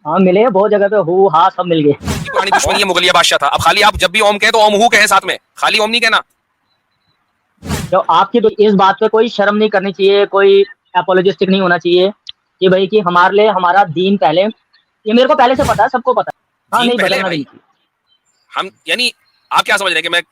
हाँ मिले, बहुत जगह पे हु हा सब मिल गए। पुरानी दुश्मनी है, मुगलिया बादशाह था। अब खाली आप जब भी ओम कहें तो ओम हु कहें साथ में, खाली ओम नहीं कहना। तो आपकी तो इस बात पे कोई शर्म नहीं करनी चाहिए, कोई एपोलॉजिस्टिक नहीं होना चाहिए कि भाई कि हमारे लिए हमारा दीन पहले। ये मेरे को पहले से पता है, सबको पता है। हाँ दीन नहीं पहले है बदलना भी भाई। नहीं चाहिए। हम यानी आप क्या समझ रहे हैं कि मैं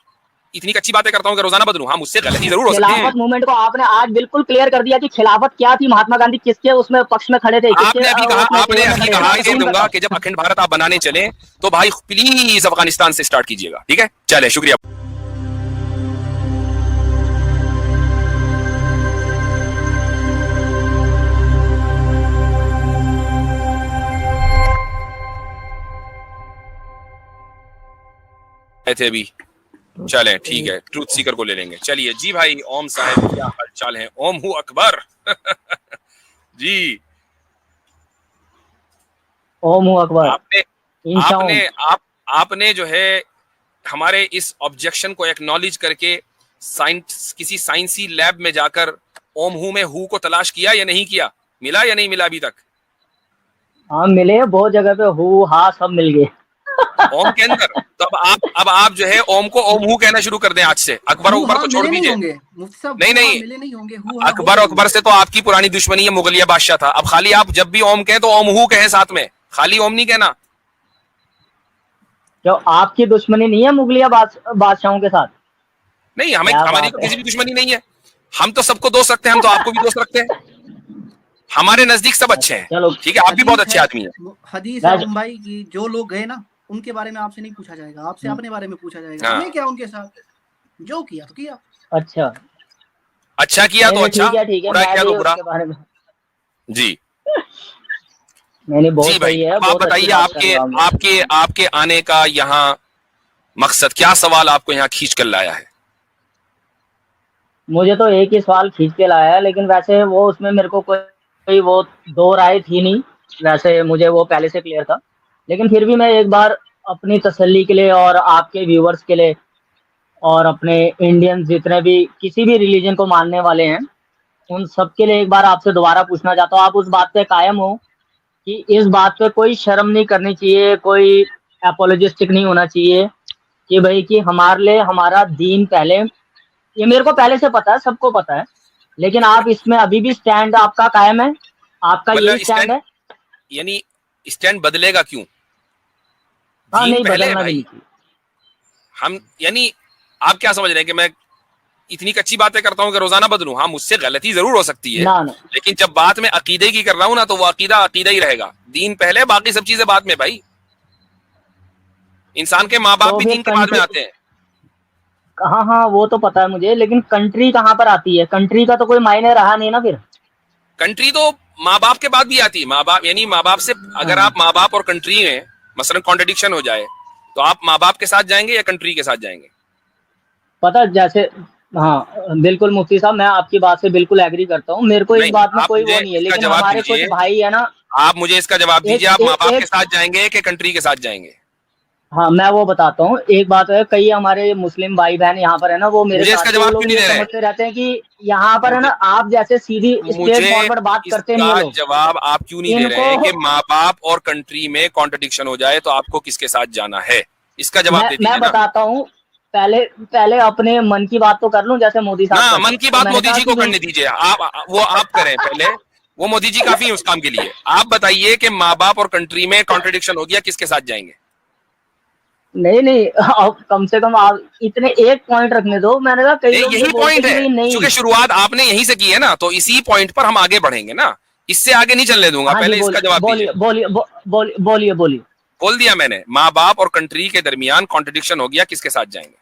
इतनी कच्ची बातें करता हूँ कि रोजाना बदलूं? हाँ, मुझसे गलती जरूर हो सकती है। खिलाफत मूवमेंट को आपने आज बिल्कुल क्लियर कर दिया कि खिलाफत क्या थी, महात्मा गांधी किसके उसमें पक्ष में खड़े थे, किसके आपने अभी कहा, उसमें आपने फेवर में अभी खड़े कहा, थे। ये दूंगा कि जब अखंड भारत आप बनाने चले तो भाई प्लीज अफगानिस्तान से स्टार्ट कीजिएगा, ठीक है? चले, शुक्रिया। थे अभी, चले ठीक है, ट्रूथ सीकर को ले लेंगे। चलिए जी भाई, ओम साहब क्या हाल चाल है? ओम हु अकबर। जी ओम अकबर। आपने इंशा ओम। आपने आप आपने जो है हमारे इस ऑब्जेक्शन को एक्नॉलेज करके साइंस किसी साइंसी लैब में जाकर ओम हु में हु को तलाश किया या नहीं किया? मिला या नहीं मिला अभी तक? हाँ मिले, बहुत जगह पे हु हा सब मिल गए। ओम के अंदर। तो अब आप जो है ओम को ओम हु कहना शुरू कर दें आज से। अकबर अकबर तो छोड़ दीजिए। नहीं नहीं, मिले नहीं होंगे, अकबर अकबर से तो आपकी पुरानी दुश्मनी है, मुगलिया बादशाह था। अब खाली आप जब भी ओम कहें तो ओम हु कहें साथ में, खाली ओम नहीं कहना। जो आपकी दुश्मनी नहीं है मुगलिया बादशाहों के साथ? नहीं, हमें क्या हमारी बात तो है। किसी भी दुश्मनी नहीं है। हम तो सबको दोस्त रखते हैं, हम तो आपको भी दोस्त रखते हैं। हमारे नजदीक सब अच्छे हैं, चलो ठीक है? आप भी बहुत अच्छे आदमी हैं। हदीस है ओम भाई की, जो लोग गए ना उनके बारे में आपसे नहीं पूछा जाएगा, आपसे अपने बारे में पूछा जाएगा। हाँ। हमें क्या उनके साथ, जो किया तो किया। अच्छा अच्छा किया तो अच्छा, ठीक है, बुरा मैं किया भी तो बुरा। उसके बारे में। जी मैंने बहुत जी भाई, सही है, अब आप बहुत अच्छी बताइए बात कर आपके रहा हूँ मैं। आपके आपके आने का यहाँ मकसद क्या? सवाल आपको यहाँ खींच कर लाया है? मुझे तो एक ही सवाल खींच के लाया है, लेकिन वैसे वो उसमें मेरे को कोई वो दो राय थी नहीं। वैसे मुझे वो पहले से क्लियर था, लेकिन फिर भी मैं एक बार अपनी तसल्ली के लिए और आपके व्यूवर्स के लिए और अपने इंडियन जितने भी किसी भी रिलीजन को मानने वाले हैं, उन सबके लिए एक बार आपसे दोबारा पूछना चाहता हूँ, आप उस बात पे कायम हो कि इस बात पे कोई शर्म नहीं करनी चाहिए, कोई एपोलॉजिस्टिक नहीं होना चाहिए कि भाई कि हमारे लिए हमारा दीन पहले। ये मेरे को पहले से पता है, सबको पता है, लेकिन आप इसमें अभी भी स्टैंड आपका कायम है, आपका यही मतलब स्टैंड स्टैंड, है। यानी स्टैंड बदलेगा क्यों? हाँ दीन नहीं, पहले है बदलना भी भाई। नहीं चाहिए। हम यानी आप क्या समझ रहे हैं कि मैं इतनी कच्ची बातें करता हूं कि रोजाना बदलूं? हाँ, मुझसे गलती जरूर हो सकती है, ना ना। लेकिन जब बात में अकीदे की कर रहा हूं ना, तो वो अकीदा अकीदा ही रहेगा। दीन पहले, बाकी सब चीजें बाद में भाई। इंसान के माँ बाप तो भी फिर दीन के बाद में कंट्री, आते हैं। हाँ हाँ वो तो पता है मुझे, लेकिन कंट्री कहाँ पर आती है? कंट्री का तो कोई मायने रहा नहीं ना फिर। कंट्री तो माँ बाप के बाद भी आती है। माँ बाप यानी माँ बाप से, अगर हाँ आप माँ बाप और कंट्री में मसलन कॉन्ट्रडिक्शन हो जाए, तो आप माँ बाप के साथ जाएंगे या कंट्री के साथ जाएंगे? पता जैसे, हाँ बिल्कुल मुफ्ती साहब, मैं आपकी बात से बिल्कुल एग्री करता हूँ, मेरे को इस नहीं, बात में आप कोई मुझे वो नहीं है, इसका लेकिन जवाब हमारे कुछ दीजिए। भाई है ना। आप मुझे इसका जवाब दीजिए, एक आप माँ एक बाप के एक साथ जाएंगे कि कंट्री के साथ जाएंगे? हाँ मैं वो बताता हूँ, एक बात है, कई हमारे मुस्लिम भाई बहन यहाँ पर है ना, वो मेरे मुझे साथ इसका तो वो जवाब क्यों लोग नहीं ये दे रहे? समझते रहते हैं कि यहाँ पर है ना मुझे आप जैसे सीधी स्ट्रेट मुझे फॉरवर्ड बात करते नहीं इसका है लोग। जवाब आप क्यों नहीं दे रहे हैं कि इनको माँ बाप और कंट्री में कॉन्ट्रडिक्शन हो जाए तो आपको किसके साथ जाना है? इसका जवाब दे मैं दीजिए ना। बताता हूँ, पहले पहले अपने मन की बात तो कर लूं, जैसे मोदी ना, साहब करते मन हैं, की तो बात मैंने मोदी कहा जी कि को भाई करने दीजिए। वो आप करें पहले। वो मोदी जी काफी है उस काम के लिए। आप बताइए कि माँ बाप और कंट्री में कॉन्ट्रडिक्शन हो गया, किसके साथ जाएंगे? नहीं नहीं, अब कम से कम आप इतने एक पॉइंट रखने दो। मैंने कहा कई लोग ये यही बोलते पॉइंट हैं कि है, भाई नहीं। क्योंकि शुरुआत आपने यहीं से की है ना, तो इसी पॉइंट पर हम आगे बढ़ेंगे ना। इससे आगे नहीं चलने दूंगा। हाँ जी पहले इसका जवाब दीजिए। बोलिए बोलिए बोलिए बोलिए बोलिए। बोल दिया मैंने, माँ बाप और कंट्री के दरमियान कॉन्ट्रडिक्शन हो गया, किसके साथ जाएंगे?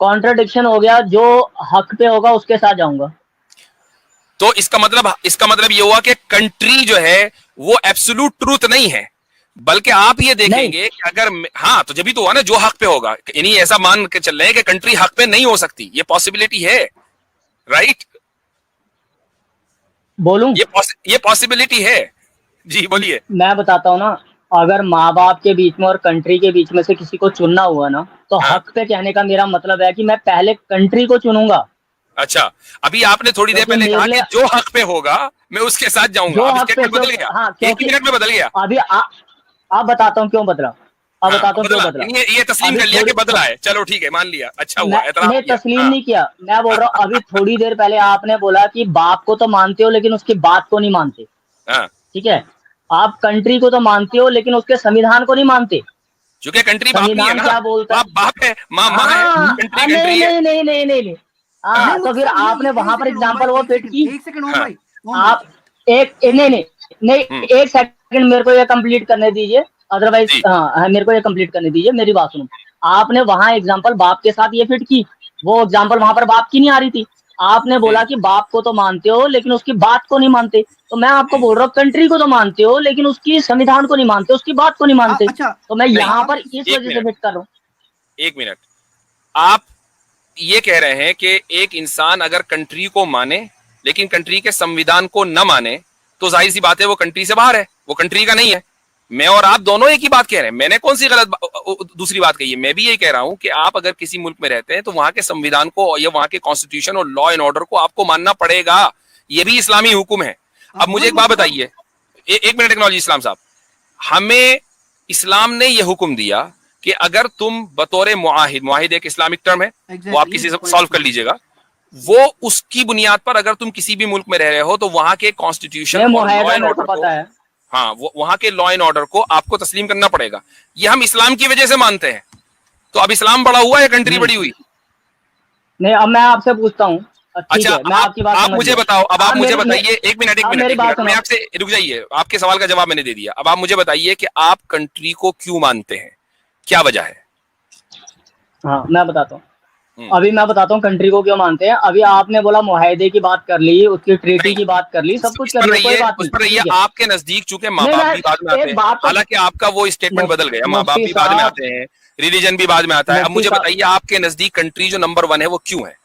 कॉन्ट्रडिक्शन हो गया, जो हक पे होगा उसके साथ जाऊंगा। तो इसका मतलब ये हुआ कि कंट्री जो है वो एब्सोल्यूट ट्रूथ नहीं है, बल्कि आप ये नहीं देखेंगे कि अगर हाँ, तो जब भी तो हुआ ना जो हक पे होगा। यानी ऐसा मान के चल रहे हैं कि कंट्री हक पे नहीं हो सकती, ये पॉसिबिलिटी है, राइट? बोलूं? ये पॉसिबिलिटी है। जी बोलिए। मैं बताता हूँ ना, अगर माँ बाप के बीच में और कंट्री के बीच में से किसी को चुनना हुआ ना, तो हाँ, हक पे कहने का मेरा मतलब है कि मैं पहले कंट्री को चुनूंगा। अच्छा, अभी आपने थोड़ी देर पहले कहा कि जो हक पे होगा मैं उसके साथ जाऊंगा। अब स्टेटमेंट बदल गया। हाँ, एक ही मिनट में बदल गया। अभी आप बताता हूँ क्यों बदला। अब हाँ, बताता हूँ क्यों बदला। बदला। ये तस्लीम कर लिया कि बदला है, चलो ठीक है, मान लिया, अच्छा हुआ, एतराफ मैं किया। तस्लीम हाँ, नहीं किया, मैं बोल रहा हूँ अभी थोड़ी देर पहले आपने बोला कि बाप को तो मानते हो लेकिन उसकी बात को नहीं मानते। हाँ, ठीक है, आप कंट्री को तो मानते हो लेकिन उसके संविधान को नहीं मानते। चूंकि कंट्री बाप नहीं है संविधान ना, क्या बोलता है? बाप बाप है, माँ माँ है, कंट्री नहीं कंट्री है। नहीं नहीं नहीं नहीं नहीं। नहीं हाँ, तो मुफ्ती फिर साहब, आपने नहीं, वहां एक पर सेकंड ओम एग्जांपल भाई, वो एक फिट सेकंड, की। एक सेकंड ओम हाँ, भाई, ओम आप भाई, नहीं नहीं नहीं, एक सेकंड मेरे को ये कंप्लीट करने दीजिए, अदरवाइज जी, हाँ, मेरे को ये कंप्लीट करने दीजिए, मेरी बात सुनो। आपने वहां एग्जांपल बाप के साथ ये फिट की, वो एग्जांपल वहां पर बाप की नहीं आ रही थी। आपने बोला कि बाप को तो मानते हो लेकिन उसकी बात को नहीं मानते। तो मैं आपको बोल रहा हूँ कंट्री को तो मानते हो लेकिन उसकी संविधान को नहीं मानते, उसकी बात को नहीं मानते। अच्छा, तो मैं नहीं, यहाँ पर इस एक वजह से मिनट, फिट कर रहा हूँ। एक मिनट। आप ये कह रहे हैं कि एक इंसान अगर कंट्री को माने लेकिन कंट्री के संविधान को न माने तो जाहिर सी बात है वो कंट्री से बाहर है, वो कंट्री का नहीं है। मैं और आप दोनों एक ही बात कह रहे हैं, मैंने कौन सी दूसरी बात कही है? मैं भी यही कह रहा हूं कि आप अगर किसी मुल्क में रहते हैं तो वहां के संविधान को या वहां के कॉन्स्टिट्यूशन और लॉ एंड ऑर्डर को आपको मानना पड़ेगा। ये भी इस्लामी हुक्म है। अब मुझे एक बात बताइए, एक मिनट एक्नॉलेज इस्लाम साहब, हमें इस्लाम ने यह हुक्म दिया कि अगर तुम बतौर मुआहिद, मुआहिद एक इस्लामिक टर्म है, वो आप किसी से सॉल्व कर लीजिएगा, वो उसकी बुनियाद पर अगर तुम किसी भी मुल्क में रह रहे हो तो वहां के कॉन्स्टिट्यूशन और लॉ एंड ऑर्डर को, हाँ, वहां के लॉ एंड ऑर्डर को आपको तस्लीम करना पड़ेगा। ये हम इस्लाम की वजह से मानते हैं। तो अब इस्लाम बड़ा हुआ या कंट्री बड़ी हुई? नहीं, अब मैं आपसे पूछता हूँ। अच्छा, है, मैं आपकी बात आप मुझे बताओ, अब आप मुझे बताइए, एक मिनट, मैं आपसे रुक जाइए, आपके सवाल का जवाब मैंने दे दिया। अब आप मुझे बताइए कि आप कंट्री को क्यों मानते हैं, क्या वजह है? हाँ, मैं बताता हूँ। अभी मैं बताता हूँ कंट्री को क्यों मानते हैं। अभी आपने बोला मुआहदे की बात कर ली, उसकी ट्रीटी की बात कर ली, सब कुछ कर लिया, कोई बात नहीं। आपके नजदीक चूंकि माँ बाप भी बाद में आते हैं, हालांकि आपका वो स्टेटमेंट बदल गया, माँ बाप भी बाद में आते हैं, रिलीजन भी बाद में आता है। अब मुझे बताइए आपके नजदीक कंट्री जो नंबर 1 है वो क्यों है?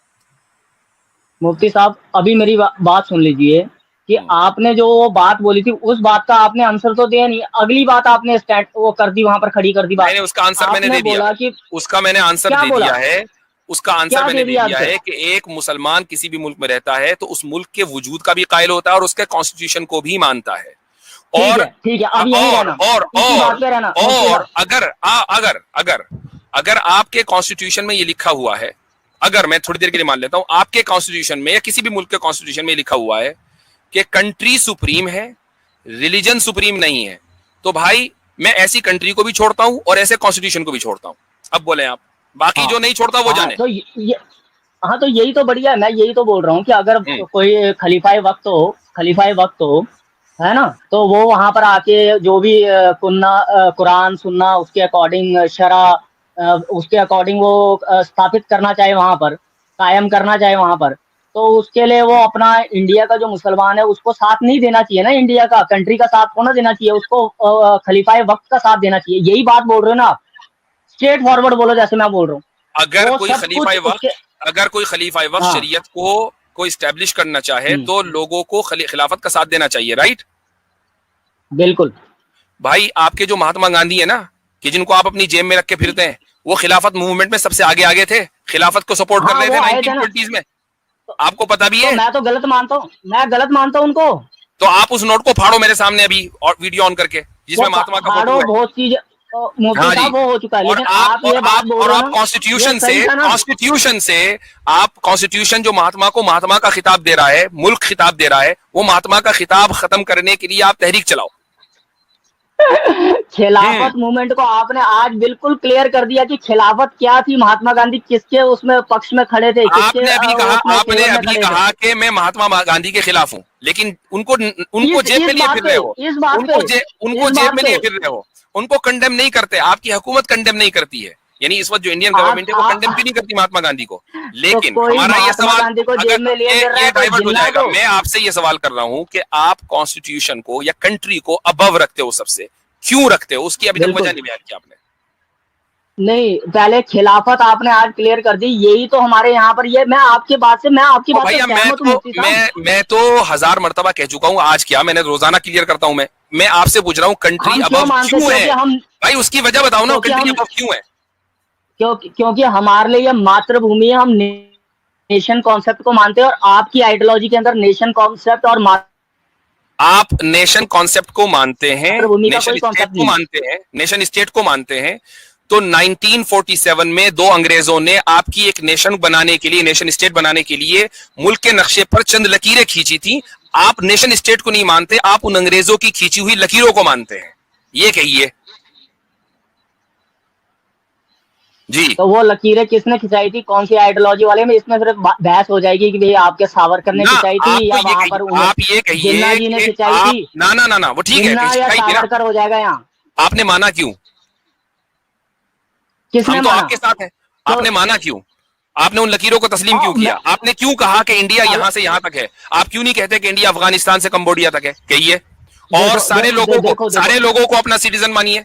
मुफ्ती साहब, अभी मेरी बात सुन लीजिए कि आपने जो बात बोली थी उस बात का आपने आंसर तो दिया नहीं। अगली बात आपने स्टैंड वो कर दी, वहां पर खड़ी कर दी बात। मैंने उसका आंसर मैंने दे दिया, उसका मैंने आंसर दे दिया है, उसका आंसर मैंने दे दिया है कि एक मुसलमान किसी भी मुल्क में रहता है तो उस मुल्क के वजूद का भी कायल होता है और उसके कॉन्स्टिट्यूशन को भी मानता है। और ठीक है, अब यही रहना, और अगर आपके कॉन्स्टिट्यूशन में ये लिखा हुआ है, अगर मैं थोड़ी देर के लिए मान लेता हूं आपके कॉन्स्टिट्यूशन में या किसी भी मुल्क के कॉन्स्टिट्यूशन में लिखा हुआ है कि कंट्री सुप्रीम है, रिलीजन सुप्रीम नहीं है, तो भाई मैं ऐसी कंट्री को भी छोड़ता हूं और ऐसे कॉन्स्टिट्यूशन को भी छोड़ता हूं। अब बोले आप, बाकी जो नहीं छोड़ता वो जाने। तो यही तो बढ़िया है, मैं यही तो बोल रहा हूँ कि अगर कोई खलीफाए वक्त हो, है ना, तो वो वहां पर आके जो भी कुरान सुनना, उसके अकॉर्डिंग शरा, उसके अकॉर्डिंग वो स्थापित करना चाहे वहां पर, कायम करना चाहे वहां पर, तो उसके लिए वो अपना इंडिया का जो मुसलमान है उसको साथ नहीं देना चाहिए ना, इंडिया का कंट्री का साथ होना देना चाहिए, उसको खलीफाए वक्त का साथ देना चाहिए। यही बात बोल रहे हो ना आप, स्ट्रेट फॉरवर्ड बोलो जैसे मैं बोल रहा हूँ। अगर कोई खलीफा वक्त शरीयत को इस्टेब्लिश करना चाहे तो लोगों को खिलाफत का साथ देना चाहिए, राइट? बिल्कुल भाई, आपके जो महात्मा गांधी है ना, कि जिनको आप अपनी जेब में रख के फिरते हैं, वो खिलाफत मूवमेंट में सबसे आगे थे, खिलाफत को सपोर्ट कर रहे थे 1920s में, आपको पता भी है। मैं तो गलत मानता हूँ, उनको। तो आप उस नोट को फाड़ो मेरे सामने अभी और वीडियो ऑन करके, जिसमें महात्मा का फोटो है। बहुत चीज हाँ जी, वो हो चुका है, लेकिन आप कॉन्स्टिट्यूशन जो महात्मा को महात्मा का खिताब दे रहा है, मुल्क खिताब दे रहा है, वो महात्मा का खिताब खत्म करने के लिए आप तहरीक चलाओ। खिलाफत मूवमेंट को आपने आज बिल्कुल क्लियर कर दिया कि खिलाफत क्या थी, महात्मा गांधी किसके उसमें पक्ष में खड़े थे। आपने अभी कहा कि मैं महात्मा गांधी के खिलाफ हूँ, लेकिन उनको जेब में लिए फिर रहे हो, उनको जेब में लिए फिर रहे हो, उनको कंडेम नहीं करते, आपकी हुकूमत कंडेम नहीं करती है, यानी इस वक्त जो इंडियन गवर्नमेंट है वो कंडेम क्यों नहीं करती महात्मा गांधी को। लेकिन हमारा ये सवाल ये डाइवर्ट हो जाएगा। मैं आपसे ये सवाल कर रहा हूं कि आप कॉन्स्टिट्यूशन को या कंट्री को अबव रखते हो, सबसे क्यों रखते हो, उसकी अभी तक वजह नहीं बयान की आपने। नहीं, पहले खिलाफत आपने आज क्लियर कर दी, यही तो हमारे यहाँ पर ये मैं आपकी बात से भैया मैं तो 1000 मरतबा कह चुका हूँ, आज क्या मैंने रोजाना क्लियर करता हूँ। मैं आपसे पूछ रहा हूँ कंट्री अबव क्यों है, भाई उसकी वजह बताओ ना, कंट्री अबव क्यों है? क्योंकि हमारे लिए ये मातृभूमि है, हम नेशन कॉन्सेप्ट को मानते हैं और आपकी आइडियोलॉजी के अंदर नेशन कॉन्सेप्ट और आप नेशन कॉन्सेप्ट को मानते हैं, मातृभूमि का नेशन कोई स्टेट कॉन्सेप्ट को नहीं। मानते हैं, नेशन स्टेट को मानते हैं, तो 1947 में दो अंग्रेजों ने आपकी एक नेशन बनाने के लिए, नेशन स्टेट बनाने के लिए मुल्क के नक्शे पर चंद लकीरें खींची थी। आप नेशन स्टेट को नहीं मानते, आप उन अंग्रेजों की खींची हुई लकीरों को मानते हैं, ये कहिए जी। तो वो लकीरें किसने खिंचाई थी, कौन सी आइडियोलॉजी वाले में? इसमें सिर्फ बहस हो जाएगी कि भाई आपके सावरकर ने ना खिंचाई थी या वहां पर आप ये कहिए जिन्ना जी ने कि खिंचाई आप, थी। ना ना ना ना वो ठीक है, जिन्ना या खिंचाई थी ना। सावरकर हो जाएगा यहाँ। आपने माना क्यों? किसने हम तो माना? आपके साथ हैं। तो आपने माना क्यों? आपने उन लकीरों को तस्लीम क्यों किया? आपने क्यों कहा कि इंडिया यहां से यहां तक है? आप क्यों नहीं कहते कि इंडिया अफगानिस्तान से कंबोडिया तक है? कहिए। और सारे लोगों को अपना सिटीजन मानिए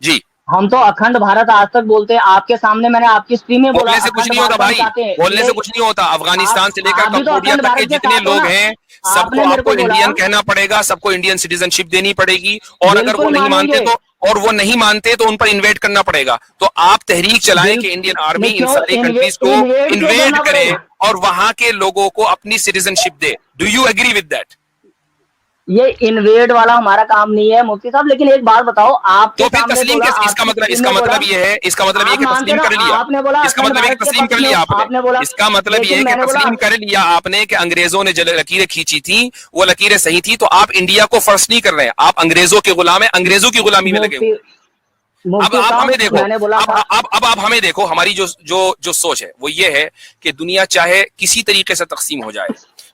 जी। हम तो अखंड भारत आज तक बोलते हैं, आपके सामने मैंने आपकी स्ट्रीम में बोला बोलने से कुछ नहीं होता भाई, बोलने से कुछ नहीं होता। अफगानिस्तान से लेकर कंबोडिया तक के जितने लोग हैं सबको आपको इंडियन कहना पड़ेगा, सबको इंडियन सिटीजनशिप देनी पड़ेगी, और अगर वो नहीं मानते तो, और वो नहीं मानते तो उन पर इन्वेट करना पड़ेगा। तो आप तहरीक चलाएं कि इंडियन आर्मी इन सारी कंट्रीज को इन्वेट करे और वहां के लोगों को अपनी सिटीजनशिप दे। Do you agree with that? ये इन्वेड वाला हमारा काम नहीं है मुफ्ती साहब, लेकिन एक बात बताओ, आप तो फिर तस्लीम कैसे? इसका मतलब ये है, इसका मतलब ये कि तस्लीम कर लिया। आपने बोला इसका मतलब ये कि तस्लीम कर लिया आपने। इसका मतलब ये है कि तस्लीम कर लिया आपने कि अंग्रेजों ने जो लकीरें खींची थी वो लकीरें सही थी, तो आप इंडिया को फर्ज नहीं कर रहे हैं, आप अंग्रेजों के गुलाम हैं, अंग्रेजों की गुलामी में लगे हुए। अब आप हमें देखो, अब आप हमें देखो, हमारी जो सोच है वो ये है कि दुनिया चाहे किसी तरीके से तकसीम हो जाए,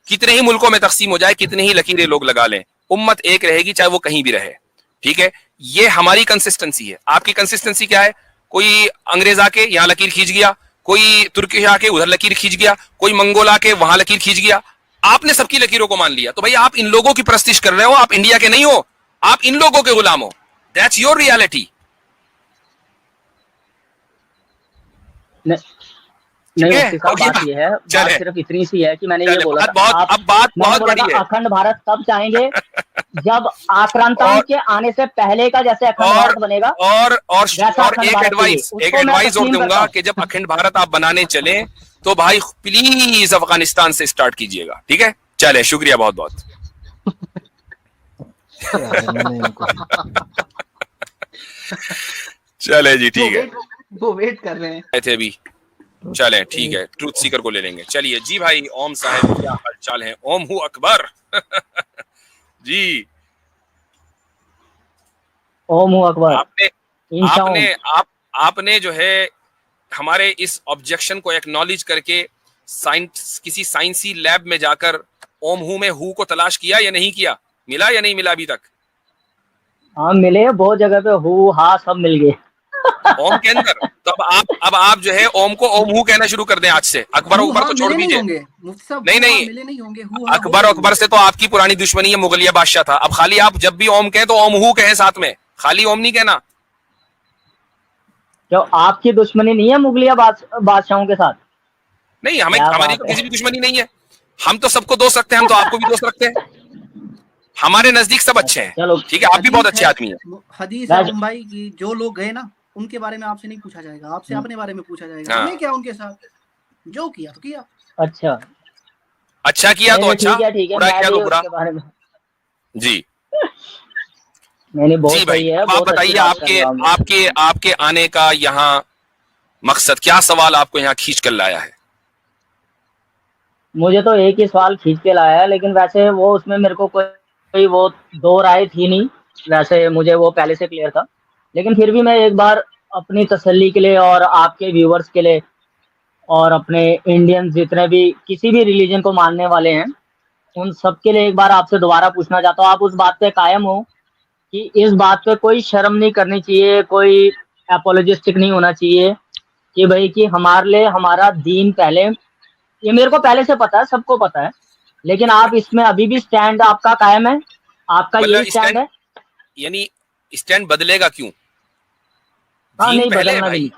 कितने ही मुल्कों में तकसीम हो जाए, कितने ही लकीरें लोग लगा लें, उम्मत एक रहेगी चाहे वो कहीं भी रहे। ठीक है, ये हमारी कंसिस्टेंसी है। आपकी कंसिस्टेंसी क्या है? कोई अंग्रेज आके यहाँ लकीर खींच गया, कोई तुर्की आके उधर लकीर खींच गया, कोई मंगोल आके वहां लकीर खींच गया, आपने सबकी लकीरों को मान लिया। तो भाई आप इन लोगों की प्रस्तिश कर रहे हो, आप इंडिया के नहीं हो, आप इन लोगों के गुलाम हो। That's your reality. नहीं मुफ्ती साहब, बात ये है, बात सिर्फ इतनी सी है कि मैंने ये बोला था, बात बहुत बड़ी है। अखंड भारत तब चाहेंगे जब आक्रांताओं के आने से पहले का जैसे अखंड भारत बनेगा। और एक एडवाइस और दूंगा कि जब अखंड भारत आप बनाने चले तो भाई प्लीज अफगानिस्तान से स्टार्ट कीजिएगा। ठीक है, चले, शुक्रिया बहुत बहुत। चले जी, ठीक है, वो वेट कर रहे हैं थे अभी। चले, ठीक है, ट्रूथ सीकर को ले लेंगे। चलिए जी भाई, ओम साहब क्या हाल चाल है? ओम हूँ अकबर। जी, ओम हूँ अकबर। आपने जो है हमारे इस ऑब्जेक्शन को एक्नॉलेज करके किसी साइंसी लैब में जाकर ओम हूँ में हु को तलाश किया या नहीं किया? मिला या नहीं मिला अभी तक? हाँ मिले, बहुत जगह पे हु हा सब मिल गए ओम के अंदर। तो अब आप जो है ओम को ओम हु कहना शुरू कर दें आज से। अकबर अकबर तो छोड़ दीजिए। नहीं, अकबर से तो आपकी पुरानी दुश्मनी है, मुगलिया बादशाह था। अब खाली आप जब भी ओम कहें तो ओम हु कहें साथ में, खाली ओम नहीं कहना। जो आपकी दुश्मनी नहीं है मुगलिया बादशाहों के साथ? नहीं, हमारी तो किसी भी दुश्मनी नहीं है। हम तो सबको दोस्त रखते हैं, हम तो आपको भी दोस्त रखते हैं। हमारे नजदीक सब अच्छे हैं। चलो ठीक है, आप भी बहुत अच्छे आदमी हैं। हदीस है भाई कि जो लोग गए ना उनके बारे में आपसे नहीं पूछा जाएगा, आपसे अपने बारे में पूछा जाएगा। हमने क्या उनके साथ जो किया तो किया। अच्छा किया तो अच्छा, बुरा किया तो बुरा। जी मैंने बहुत जी भाई, आप बताइए आपके आने का यहाँ मकसद क्या? सवाल आपको यहाँ खींच कर लाया है? मुझे तो एक ही सवाल खींच के लाया है, लेकिन वैसे वो उसमें मेरे को कोई वो दो राय थी नहीं। वैसे मुझे वो पहले से क्लियर था, लेकिन फिर भी मैं एक बार अपनी तसल्ली के लिए और आपके व्यूवर्स के लिए और अपने इंडियन जितने भी किसी भी रिलीजन को मानने वाले हैं उन सब के लिए एक बार आपसे दोबारा पूछना चाहता हूँ, आप उस बात पे कायम हो कि इस बात पे कोई शर्म नहीं करनी चाहिए, कोई एपोलॉजिस्टिक नहीं होना चाहिए कि भाई कि हमारे लिए हमारा दीन पहले। ये मेरे को पहले से पता है, सबको पता है, लेकिन आप इसमें अभी भी स्टैंड आपका कायम है, आपका यही स्टैंड है। यानी स्टैंड बदलेगा क्यों? हाँ, नहीं बदलना भी।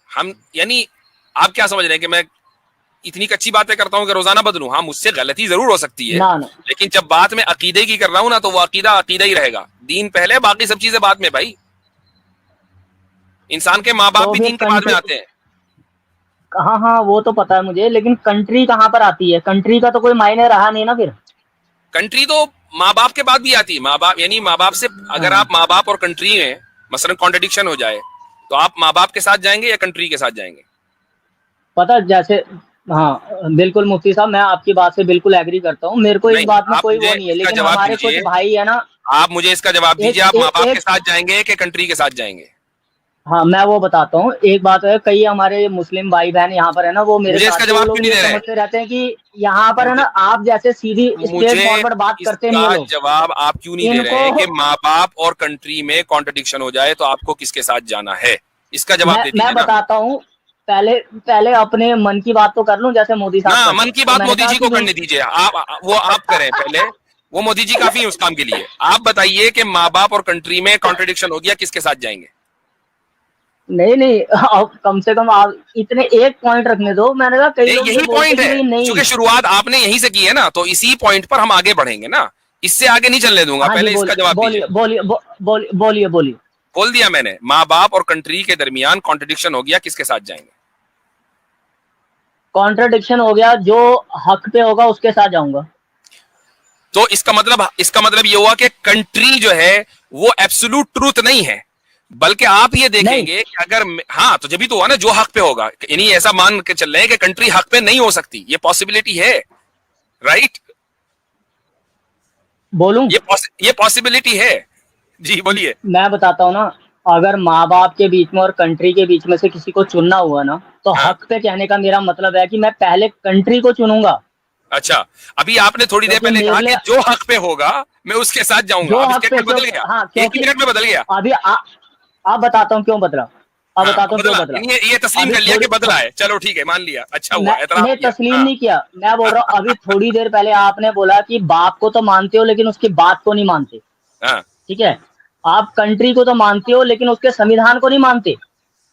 हम यानी आप क्या समझ रहे हैं कि मैं इतनी कच्ची बातें करता हूं कि रोजाना बदलूं? हाँ, मुझसे गलती जरूर हो सकती है, लेकिन जब बात में अकीदे की कर रहा हूं ना, तो वो अकीदा ही रहेगा। दीन पहले, बाकी सब चीजें बाद में। भाई इंसान के माँ बाप भी दीन के बाद में आते हैं। हाँ हाँ, वो तो पता है मुझे, लेकिन कंट्री कहाँ पर आती है? कंट्री का तो कोई मायने रहा नहीं ना फिर। कंट्री तो माँ बाप के बाद भी आती है। माँ बाप यानी माँ बाप से, अगर हाँ आप माँ बाप और कंट्री में मसलन कॉन्ट्रडिक्शन हो जाए, तो आप माँ बाप के साथ जाएंगे या कंट्री के साथ जाएंगे? पता जैसे, हाँ बिल्कुल मुफ्ती साहब, मैं आपकी बात से बिल्कुल एग्री करता हूँ, मेरे को इस नहीं, बात में आप कोई मुझे वो नहीं है, इसका लेकिन जवाब हमारे कुछ दीजिए। भाई है ना। आप मुझे इसका जवाब दीजिए, एक आप माँ एक बाप के एक साथ जाएंगे कि कंट्री के साथ जाएंगे? हाँ, मैं वो बताता हूँ। एक बात है, कई हमारे मुस्लिम भाई बहन यहाँ पर है ना, वो मेरे मुझे साथ इसका थे, वो जवाब क्यों लोग नहीं ये दे रहे? समझते रहते हैं कि यहाँ पर है ना, मुझे आप जैसे सीधी स्ट्रेट मुझे फॉरवर्ड बात करते नहीं है इसका लोग। जवाब आप क्यों नहीं दे रहे हैं इनको कि माँ बाप और कंट्री में कॉन्ट्रडिक्शन हो जाए तो आपको किसके साथ जाना है? इसका जवाब दे मैं दीजिए ना। बताता हूँ। पहले पहले अपने मन की बात तो कर लूं, जैसे मोदी ना, साहब करते मन हैं, की तो बात मैंने मोदी कहा जी कि को करने दीजिए। वो आप करें पहले। वो मोदी जी काफी है उस काम के लिए। आप बताइए कि माँ बाप और कंट्री में कॉन्ट्रडिक्शन हो गया, किसके साथ जाएंगे? नहीं नहीं, अब कम से कम आप इतने एक पॉइंट रखने दो। मैंने कहा कई लोग ये यही बोलते पॉइंट कि है, भाई नहीं। क्योंकि शुरुआत आपने यहीं से की है ना, तो इसी पॉइंट पर हम आगे बढ़ेंगे ना। इससे आगे नहीं चलने दूंगा। हाँ जी, पहले इसका जवाब दीजिए। बोलिए बोलिए बोलिए बोलिए बोलिए। बोल दिया मैंने, माँ बाप और कंट्री के दरमियान कॉन्ट्रडिक्शन हो गया, किसके साथ जाएंगे? कॉन्ट्रडिक्शन हो गया, जो हक पे होगा उसके साथ जाऊंगा। तो इसका मतलब ये हुआ कि कंट्री जो है वो एब्सोल्यूट ट्रूथ नहीं है, बल्कि आप ये नहीं देखेंगे कि अगर, हाँ, तो जब भी तो हुआ ना जो हक पे होगा। यानी ऐसा मान के चल रहे हैं कि कंट्री हक पे नहीं हो सकती, ये पॉसिबिलिटी है, राइट? बोलूं? ये पॉसिबिलिटी है। जी बोलिए। मैं बताता हूँ ना, अगर माँ बाप के बीच में और कंट्री के बीच में से किसी को चुनना हुआ ना, तो हाँ, हक पे कहने का मेरा मतलब है कि मैं पहले कंट्री को चुनूंगा। अच्छा, अभी आपने थोड़ी देर क्योंकि पहले कहा मेरे कि लिए जो हक पे होगा मैं उसके साथ जाऊंगा। जो अब हक पे, स्टेटमेंट बदल गया, हाँ एक ही क्योंकि मिनट में बदल गया। अभी अब बताता हूँ क्यों बदला। अब हाँ, बताता हूँ क्यों बदला, बदला। यानी ये तस्लीम अभी कर लिया कि थोड़ी बदला है। चलो ठीक है, मान लिया, अच्छा हुआ, एतराफ मैंने किया। तस्लीम हाँ नहीं किया, मैं बोल रहा हूँ अभी थोड़ी देर पहले आपने बोला कि बाप को तो मानते हो लेकिन उसकी बात को नहीं मानते। हाँ, ठीक है, आप कंट्री को तो मानते हो लेकिन उसके संविधान को नहीं मानते।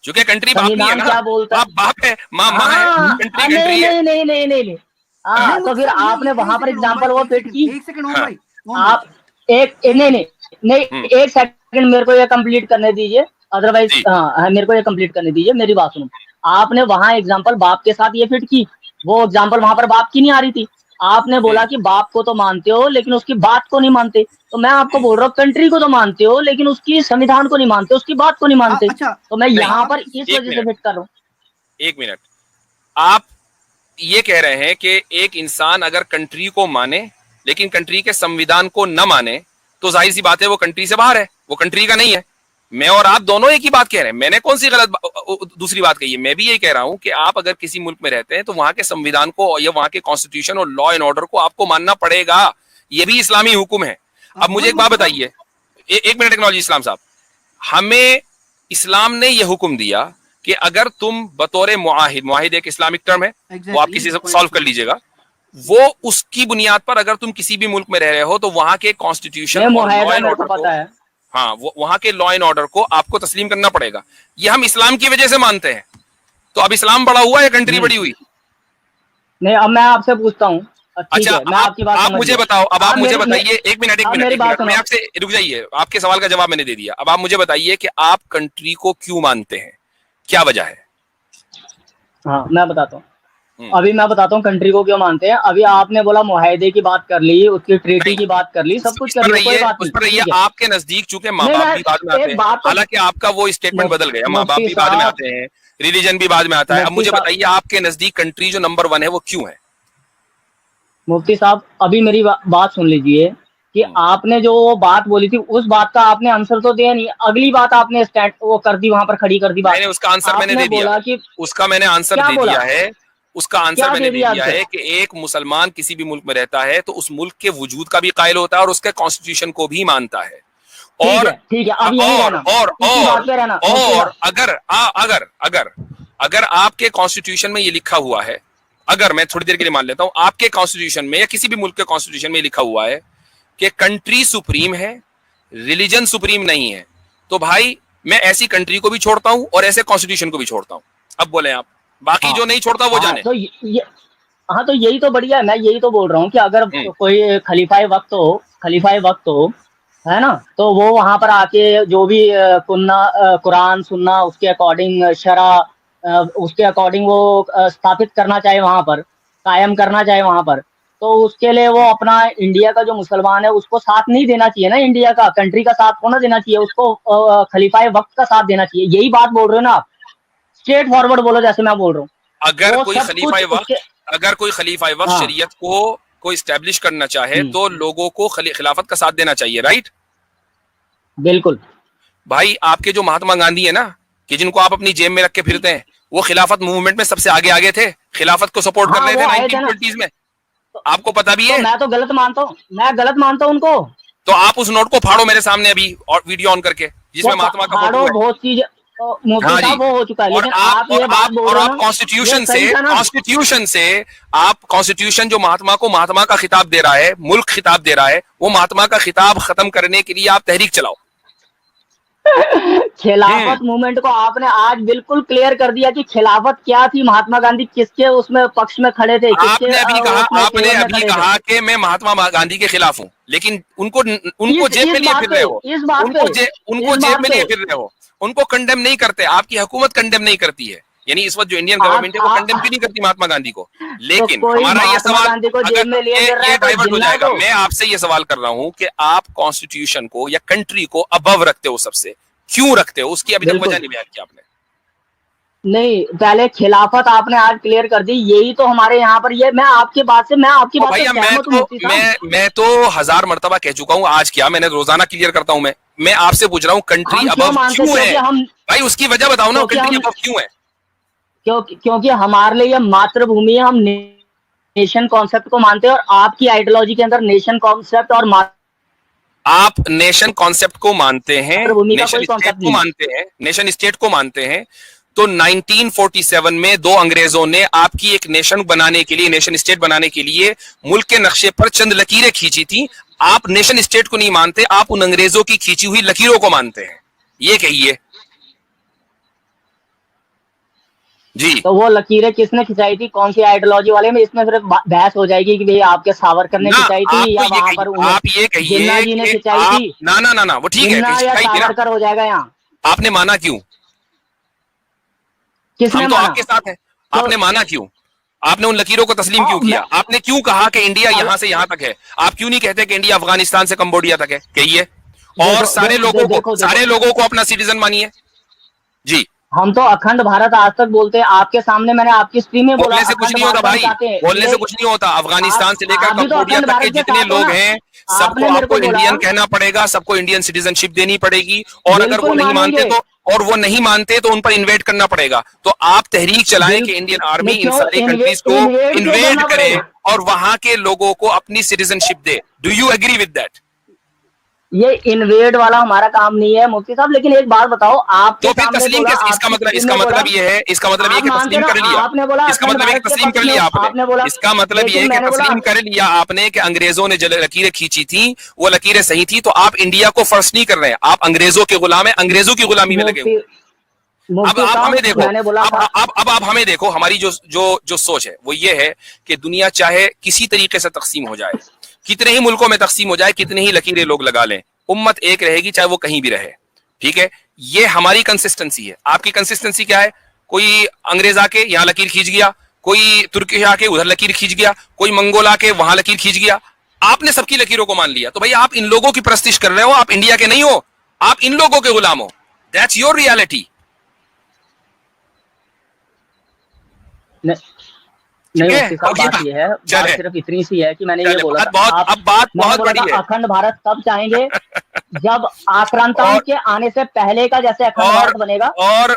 चूंकि कंट्री बाप नहीं है संविधान ना। क्या बोलता है? बाप बाप है, माँ माँ है, हाँ कंट्री नहीं कंट्री है। नहीं नहीं नहीं नहीं नहीं। हाँ नहीं हाँ, तो मुफ्ती फिर साहब, नहीं, आपने एक वहां पर सेकंड ओम भाई, एग्जांपल वो एक फिट की। सेकंड, एक सेकंड ओम हाँ, भाई, ओम भाई, आप एक एक नहीं नहीं सेकंड। नहीं, एक सेकंड मेरे को ये कंप्लीट करने दीजिए। अदरवाइज जी, हाँ, मेरे को ये कंप्लीट करने दीजिए, मेरी बात सुनो। आपने वहां एग्जांपल बाप के साथ ये फिट की, वो एग्जांपल वहां पर बाप की नहीं आ रही थी। आपने बोला कि बाप को तो मानते हो लेकिन उसकी बात को नहीं मानते, तो मैं आपको बोल रहा हूँ कंट्री को तो मानते हो लेकिन उसकी संविधान को नहीं मानते, उसकी बात को नहीं मानते। अच्छा, तो मैं नहीं, यहाँ आप पर इस, इस एक वजह से मिनट, फिट कर रहा हूँ। एक मिनट। आप ये कह रहे हैं कि एक इंसान अगर कंट्री को माने लेकिन कंट्री के संविधान को न माने, तो जाहिर सी बात है वो कंट्री से बाहर है, वो कंट्री का नहीं है। मैं और आप दोनों एक ही बात कह रहे हैं। मैंने कौन सी दूसरी बात कही है? मैं भी यही कह रहा हूं कि आप अगर किसी मुल्क में रहते हैं तो वहां के संविधान को या वहां के कॉन्स्टिट्यूशन और लॉ एंड ऑर्डर को आपको मानना पड़ेगा। ये भी इस्लामी हुक्म है। अब मुझे वही एक बात मुफ्ती साहब। बताइए, एक मिनट टेक्नोलॉजी इस्लाम साहब, हमें इस्लाम ने यह हुक्म दिया कि अगर तुम बतौर मुआहिद, मुआहिद एक इस्लामिक टर्म है, वो आप किसी से सॉल्व कर लीजिएगा, वो उसकी बुनियाद पर अगर तुम किसी भी मुल्क में रह रहे हो तो वहां के कॉन्स्टिट्यूशन नहीं, और लॉ मुआहदा एंड मेरे को ऑर्डर को, पता है। हाँ, वो वहां के लॉ एंड ऑर्डर को आपको तस्लीम करना पड़ेगा। ये हम इस्लाम की वजह से मानते हैं। तो अब इस्लाम बड़ा हुआ या कंट्री नहीं बड़ी हुई? नहीं, अब मैं आपसे पूछता हूँ। ठीक अच्छा, है, मैं आपकी बात आप समझ मुझे गया। बताओ, अब आप आप मुझे मेरी बताइए, एक मिनट एक आप मिनट मेरी एक बात मिनट, मैं सुनो। आपसे, रुक जाइए, आपके सवाल का जवाब मैंने दे दिया। अब आप मुझे बताइए कि आप कंट्री को क्यों मानते हैं, क्या वजह है? हाँ, मैं बताता हूँ। हम्म, अभी मैं बताता हूँ कंट्री को क्यों मानते हैं। अभी आपने बोला मुआहदे की बात कर ली, उसकी ट्रीटी नहीं, की बात कर ली, सब कुछ इस कर पर लिया, कोई रहिए, बात उस नहीं, पर रहिए। ठीक है। आपके नजदीक चूंकि माँ नहीं, बाप मैं भी बाद में आते एक हैं, बात तो, हालांकि आपका वो स्टेटमेंट बदल गया, माँ बाप मुफ्ती भी बाद में साहब, आते हैं, रिलीजन भी बाद में आता है। अब मुफ्ती मुझे साहब, बताइए आपके नजदीक कंट्री जो नंबर 1 है वो क्यों है? मुफ्ती साहब, अभी मेरी बात सुन लीजिए कि हम्म, आपने जो बात बोली थी उस बात का आपने आंसर तो दिया नहीं। अगली बात आपने स्टैंड वो कर दी, वहां पर खड़ी कर दी बात। मैंने उसका आंसर मैंने आपने दे दिया बोला है। कि उसका मैंने आंसर क्या दे बोला? दिया है। उसका आंसर क्या मैंने दे दे दिया दिया आंसर? है कि एक मुसलमान किसी भी मुल्क में रहता है तो उस मुल्क के वजूद का भी कायल होता है और उसके कॉन्स्टिट्यूशन को भी मानता है। ठीक और है, ठीक है, अब यहीं और रहना, और इसी और बात पे रहना मुफ्ती और साहब। अगर अगर अगर आपके कॉन्स्टिट्यूशन में ये लिखा हुआ है, अगर मैं थोड़ी देर के लिए मान लेता हूं, आपके कॉन्स्टिट्यूशन में या किसी भी मुल्क के कॉन्स्टिट्यूशन में लिखा हुआ है कि कंट्री सुप्रीम है, रिलीजन सुप्रीम नहीं है, तो भाई मैं ऐसी कंट्री को भी छोड़ता हूं और ऐसे कॉन्स्टिट्यूशन को भी छोड़ता हूं। अब बोले आप, बाकी हाँ जो नहीं छोड़ता वो हाँ, जाने। तो हाँ, तो यही तो बढ़िया है। मैं यही तो बोल रहा हूँ कि अगर हम्म, कोई खलीफाए वक्त हो, है ना, तो वो वहां पर आके जो भी कुरान सुनना, उसके अकॉर्डिंग शरा उसके अकॉर्डिंग वो स्थापित करना चाहे वहाँ पर, कायम करना चाहे वहाँ पर, तो उसके लिए वो अपना इंडिया का जो मुसलमान है उसको साथ नहीं देना चाहिए ना, इंडिया का कंट्री का साथ होना देना चाहिए, उसको खलीफाए वक्त का साथ देना चाहिए। यही बात बोल रहे हो ना आप, स्ट्रेट फॉरवर्ड बोलो जैसे मैं बोल रहा हूँ। अगर वो कोई सब खलीफाए कुछ वक्त अगर कोई खलीफाए वक्त हाँ शरीयत को इस्टेब्लिश करना चाहे तो लोगों को खिलाफत का साथ देना चाहिए, राइट? बिल्कुल। भाई आपके जो महात्मा गांधी है ना, कि जिनको आप अपनी जेब में रख के फिरते हैं, वो खिलाफत मूवमेंट में सबसे आगे आगे थे, खिलाफत को सपोर्ट कर हाँ रहे वो थे आए थे ना, 1920 में। आपको पता भी तो है? मैं तो गलत मानता हूँ, मैं गलत मानता हूँ उनको। तो आप उस नोट को फाड़ो मेरे सामने अभी, और वीडियो ऑन करके, जिसमें महात्मा का फोटो फाड़ो है। बहुत चीज, मुफ्ती हाँ जी। साहब वो हो चुका है, और लेकिन आप आप ये बात बोल और रहे हो आप ना, ये कॉन्स्टिट्यूशन सही था ना। आप कॉन्स्टिट्यूशन जो महात्मा का खिताब दे रहा है, मुल्क खिताब दे रहा है, वो महात्मा का खिताब खत्म करने के लिए आप तहरीक चलाओ। खिलाफत मूवमेंट को आपने आज बिल्कुल क्लियर कर दिया कि खिलाफत क्या थी, महात्मा गांधी किसके उसमें पक्ष में खड़े थे, किसके उसमें फेवर में खड़े थे। कि मैं महात्मा गांधी के खिलाफ हूं, लेकिन उनको जेब में लिए फिर रहे हो, इस बात पे उनको जेब में लिए फिर रहे हो, उनको कंडेम नहीं करते, आपकी हुकूमत कंडेम नहीं करती है। यानी इस वक्त जो इंडियन गवर्नमेंट है वो कंडेम भी नहीं करती महात्मा गांधी को। लेकिन तो कोई हमारा ये महात्मा सवाल, गांधी को जेब में लिए फिर रहा ये है, कोई डाइवर्ट हो जिन्ना जाएगा। को। मैं आपसे ये सवाल कर रहा हूं कि आप कॉन्स्टिट्यूशन को या कंट्री को अबव रखते हो, सबसे क्यों रखते हो? उसकी अभी तक वजह नहीं बयान की आपने। नहीं, पहले खिलाफत आपने आज क्लियर कर दी, यही तो हमारे यहाँ पर, ये मैं आपकी बात से भैया सहमत हूँ मुफ्ती साहब। मैं तो 1000 मर्तबा कह चुका हूँ, आज क्या मैंने रोजाना क्लियर करता हूँ। मैं आपसे पूछ रहा हूँ कंट्री हम अबव क्यों है? हम भाई उसकी वजह बताओ ना, कंट्री अबव क्यों है? क्योंकि हमारे लिए ये मातृभूमि है, हम नेशन कॉन्सेप्ट को मानते हैं, और आपकी आइडियोलॉजी के अंदर नेशन कॉन्सेप्ट और आप नेशन कॉन्सेप्ट को मानते हैं, नेशन स्टेट को मानते हैं, नेशन स्टेट को मानते हैं। तो 1947 में दो अंग्रेजों ने आपकी एक नेशन बनाने के लिए, नेशन स्टेट बनाने के लिए मुल्क के नक्शे पर चंद लकीरें खींची थी। आप नेशन स्टेट को नहीं मानते, आप उन अंग्रेजों की खींची हुई लकीरों को मानते हैं, ये कहिए जी। तो वो लकीरें किसने खिंचाई थी, कौन सी आइडियोलॉजी वाले में? इसमें फिर बहस हो जाएगी कि भाई आपके सावरकर ने खिंचाई थी या वहां पर आप ये कहिए जिन्ना जी ने खिंचाई थी। ना वो ठीक है, जिन्ना या सावरकर हो जाएगा यहाँ। आपने माना क्यों? किसने हम तो माना? आपके साथ है। आपने माना क्यों? आपने उन लकीरों को तस्लीम क्यों किया? आपने क्यों कहा कि इंडिया यहां से यहां तक है? आप क्यों नहीं कहते कि इंडिया अफगानिस्तान से कंबोडिया तक है? कहिए। और सारे लोगों को अपना सिटीजन मानिए जी। हम तो अखंड भारत आज तक बोलते हैं, आपके सामने मैंने आपकी स्ट्रीम में बोला, बोलने से कुछ नहीं होता भाई, बोलने से कुछ नहीं होता। अफगानिस्तान से लेकर कंबोडिया तक के जितने लोग हैं, सबको आपको इंडियन कहना पड़ेगा, सबको इंडियन सिटीजनशिप देनी पड़ेगी। और अगर वो नहीं मानते तो उन पर इन्वेट करना पड़ेगा। तो आप तहरीक चलाएं कि इंडियन आर्मी इन सारी कंट्रीज को इन्वेट करे और वहां के लोगों को अपनी सिटीजनशिप दे। Do you agree with that? ये इन्वेड वाला हमारा काम नहीं है मुफ्ती साहब, लेकिन एक बात बताओ, आप तो फिर तस्लीम कैसे? इसका मतलब ये है कि तस्लीम कर लिया। इसका मतलब ये तस्लीम कर लिया आपने। इसका मतलब ये है कि तस्लीम कर लिया आपने कि अंग्रेजों ने जो लकीरें खींची थी वो लकीरें सही थी। तो आप इंडिया को फर्ज नहीं कर रहे हैं, आप अंग्रेजों के गुलाम है, अंग्रेजों की गुलामी में लगे हुए। अब आप हमें देखो, अब आप हमें देखो, हमारी जो सोच है वो ये है कि दुनिया चाहे किसी तरीके से तकसीम हो जाए, कितने ही मुल्कों में तकसीम हो जाए, कितने ही लकीरें लोग लगा लें, उम्मत एक रहेगी, चाहे वो कहीं भी रहे। ठीक है, ये हमारी कंसिस्टेंसी है। आपकी कंसिस्टेंसी क्या है? कोई अंग्रेज आके यहाँ लकीर खींच गया, कोई तुर्की आके उधर लकीर खींच गया, कोई मंगोल आके वहां लकीर खींच गया, आपने सबकी लकीरों को मान लिया। तो भाई आप इन लोगों की परस्तिश कर रहे हो, आप इंडिया के नहीं हो, आप इन लोगों के गुलाम हो। That's your reality. नहीं बात ये है, बात सिर्फ इतनी सी है कि मैंने ये बोला अब बात बहुत बड़ी है। अखंड भारत तब चाहेंगे जब आक्रांताओं के आने से पहले का जैसे अखंड भारत बनेगा। और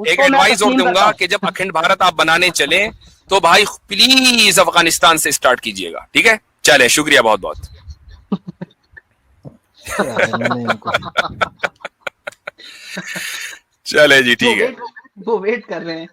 एक एडवाइस और दूंगा कि जब अखंड भारत आप बनाने चले तो भाई प्लीज अफगानिस्तान से स्टार्ट कीजिएगा। ठीक है, चले, शुक्रिया बहुत बहुत। चले जी, ठीक है, वो वेट कर रहे हैं।